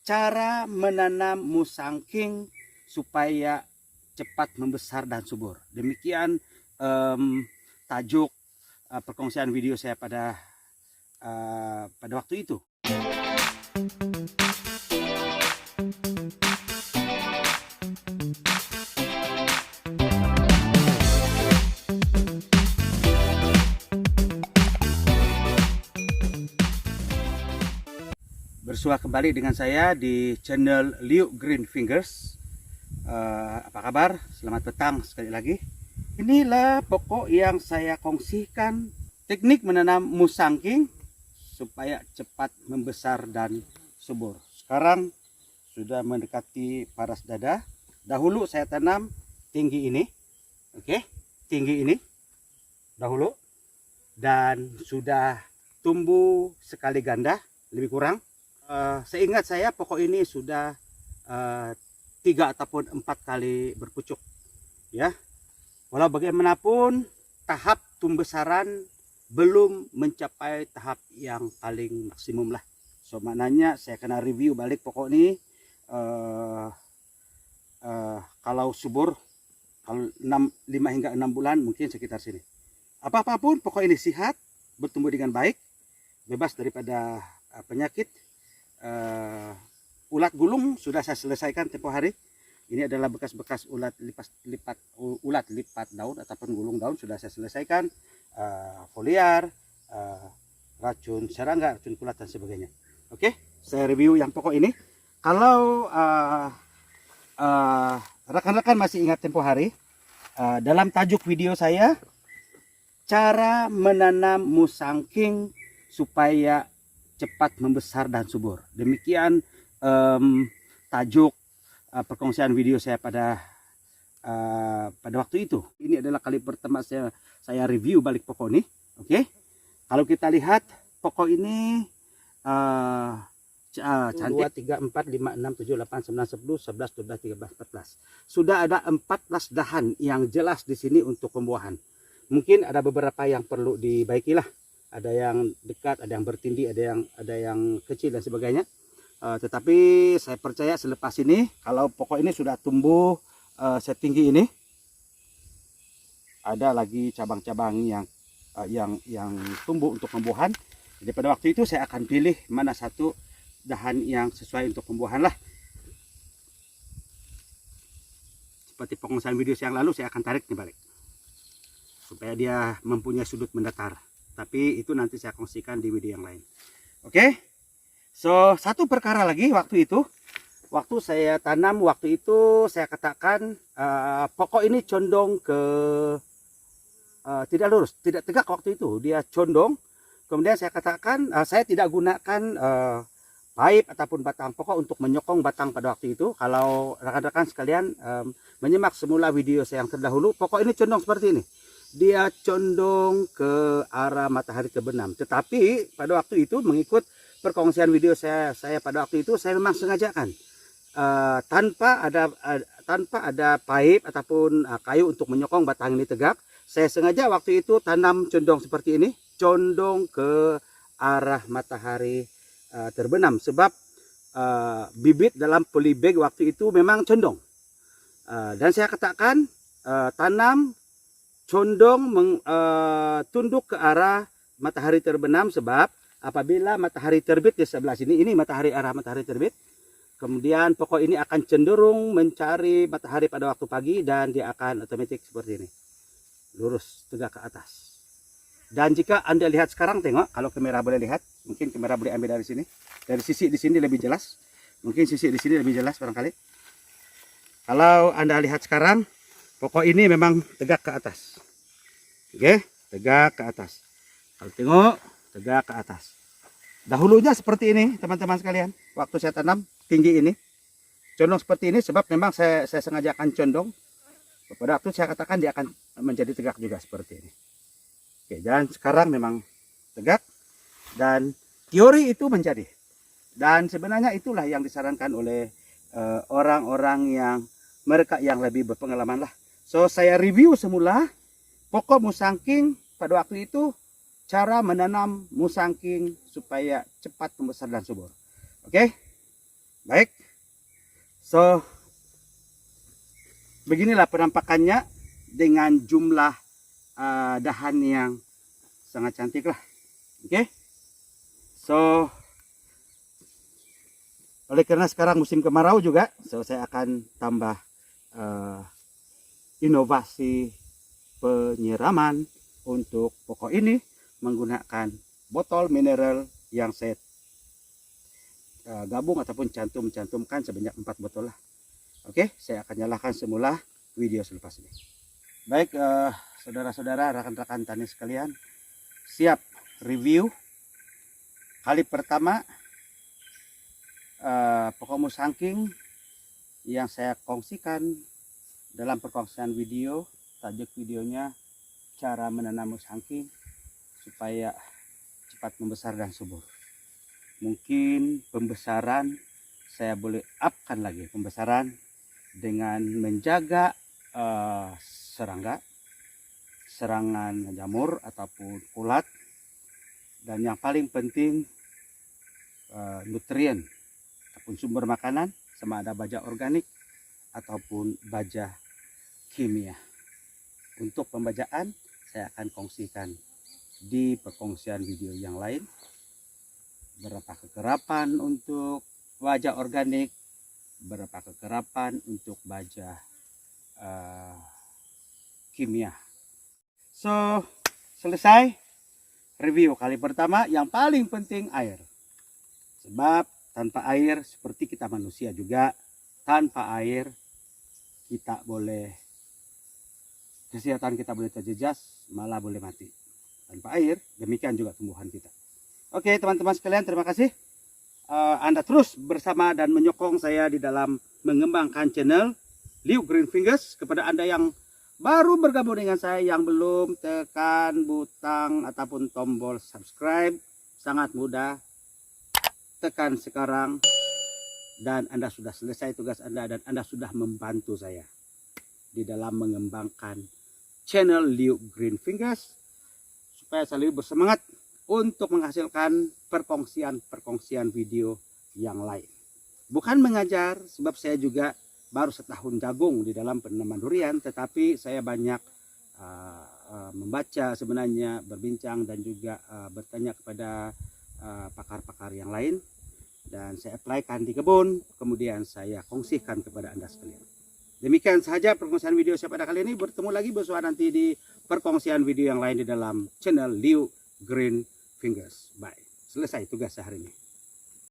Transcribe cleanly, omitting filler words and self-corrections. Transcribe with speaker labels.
Speaker 1: cara menanam musangking supaya cepat membesar dan subur. Demikian tajuk perkongsian video saya pada waktu itu. Bersua kembali dengan saya di channel Liu Green Fingers. Apa kabar? Selamat petang sekali lagi. Inilah pokok yang saya kongsikan, teknik menanam musangking supaya cepat membesar dan subur. Sekarang sudah mendekati paras dada. Dahulu saya tanam tinggi ini, tinggi ini dahulu, dan sudah tumbuh sekali ganda, lebih kurang. Seingat saya pokok ini sudah 3 ataupun 4 kali berpucuk, ya. Walau bagaimanapun tahap tumbesaran belum mencapai tahap yang paling maksimum lah. So maknanya saya kena review balik pokok ini. Kalau subur, kalau 5 hingga 6 bulan mungkin sekitar sini. Apapun pokok ini sehat, bertumbuh dengan baik, bebas daripada penyakit. Ulat gulung sudah saya selesaikan tempoh hari. Ini adalah bekas-bekas ulat lipat daun ataupun gulung daun sudah saya selesaikan. Foliar, racun serangga, racun kulat dan sebagainya. Oke, saya review yang pokok ini. Kalau rekan-rekan masih ingat tempoh hari, dalam tajuk video saya, cara menanam musangking supaya cepat membesar dan subur. Demikian tajuk perkongsian video saya pada waktu itu. Ini adalah kali pertama saya review balik pokok ini. Oke, kalau kita lihat pokok ini cantik. 2, 3, 4, 5, 6, 7, 8, 9, 10, 11, 12, 13, 14. Sudah ada 14 dahan yang jelas di sini untuk pembuahan. Mungkin ada beberapa yang perlu dibaiki lah. Ada yang dekat, ada yang bertindih, ada yang kecil dan sebagainya. Tetapi saya percaya selepas ini, kalau pokok ini sudah tumbuh setinggi ini, ada lagi cabang-cabang yang tumbuh untuk pembuahan. Jadi pada waktu itu saya akan pilih mana satu dahan yang sesuai untuk pembuahan lah. Seperti pengongsian video yang lalu, saya akan tarik nih balik supaya dia mempunyai sudut mendatar. Tapi itu nanti saya kongsikan di video yang lain. Oke. So, satu perkara lagi waktu itu. Waktu saya tanam, waktu itu saya katakan pokok ini condong ke tidak lurus, tidak tegak waktu itu. Dia condong. Kemudian saya katakan saya tidak gunakan pipe ataupun batang pokok untuk menyokong batang pada waktu itu. Kalau rekan-rekan sekalian menyimak semula video saya yang terdahulu, pokok ini condong seperti ini. Dia condong ke arah matahari terbenam. Tetapi pada waktu itu mengikut perkongsian video saya pada waktu itu, saya memang sengajakan tanpa ada pipe ataupun kayu untuk menyokong batang ini tegak. Saya sengaja waktu itu tanam condong seperti ini, condong ke arah matahari terbenam, sebab bibit dalam polybag waktu itu memang condong. Dan saya katakan tanam condong tunduk ke arah matahari terbenam, sebab apabila matahari terbit di sebelah sini, ini matahari, arah matahari terbit, kemudian pokok ini akan cenderung mencari matahari pada waktu pagi dan dia akan otomatis seperti ini, lurus tegak ke atas. Dan jika Anda lihat sekarang, tengok, kalau kamera boleh lihat, mungkin kamera boleh ambil dari sini, dari sisi di sini lebih jelas, mungkin sisi di sini lebih jelas barangkali. Kalau Anda lihat sekarang, pokok ini memang tegak ke atas. Oke, tegak ke atas. Kalau tengok, tegak ke atas. Dahulunya seperti ini, teman-teman sekalian. Waktu saya tanam tinggi ini, condong seperti ini, sebab memang saya sengajakan condong. Pada waktu saya katakan dia akan menjadi tegak juga seperti ini. Oke, dan sekarang memang tegak. Dan teori itu menjadi. Dan sebenarnya itulah yang disarankan oleh orang-orang mereka yang lebih berpengalaman lah. So, saya review semula pokok musangking pada waktu itu, cara menanam musangking supaya cepat membesar dan subur. Oke. Baik, so beginilah penampakannya dengan jumlah dahan yang sangat cantik lah. Oke, so oleh karena sekarang musim kemarau juga, so saya akan tambah inovasi penyiraman untuk pokok ini menggunakan botol mineral yang saya gabung ataupun cantumkan sebanyak 4 botol lah. Oke, saya akan nyalakan semula video selepas ini. Baik, saudara-saudara, rekan-rekan tani sekalian, siap review kali pertama pokok musangking yang saya kongsikan dalam perkongsian video. Tajuk videonya cara menanam musangking supaya cepat membesar dan subur. Mungkin pembesaran saya boleh upkan lagi pembesaran dengan menjaga serangan jamur ataupun ulat, dan yang paling penting nutrien ataupun sumber makanan, sama ada baja organik ataupun baja kimia. Untuk pembajaan saya akan kongsikan di perkongsian video yang lain. Berapa kekerapan untuk baja organik, berapa kekerapan untuk baja kimia. So, selesai review kali pertama. Yang paling penting air, sebab tanpa air seperti kita manusia juga, tanpa air kita boleh, kesehatan kita boleh terjejas, malah boleh mati. Tanpa air demikian juga tumbuhan kita. Oke teman-teman sekalian, terima kasih Anda terus bersama dan menyokong saya di dalam mengembangkan channel Liu Green Fingers. Kepada Anda yang baru bergabung dengan saya, yang belum tekan butang ataupun tombol subscribe, sangat mudah, tekan sekarang dan Anda sudah selesai tugas Anda, dan Anda sudah membantu saya di dalam mengembangkan channel Liu Green Fingers supaya saya lebih bersemangat untuk menghasilkan perkongsian video yang lain. Bukan mengajar, sebab saya juga baru setahun jagung di dalam penanaman durian, tetapi saya banyak membaca sebenarnya, berbincang dan juga bertanya kepada pakar-pakar yang lain, dan saya aplikasikan di kebun, kemudian saya kongsikan kepada Anda sekalian. Demikian saja perkongsian video saya pada kali ini. Bertemu lagi bersama nanti di perkongsian video yang lain di dalam channel Liu Green Fingers. Bye. Selesai tugas sehari ini.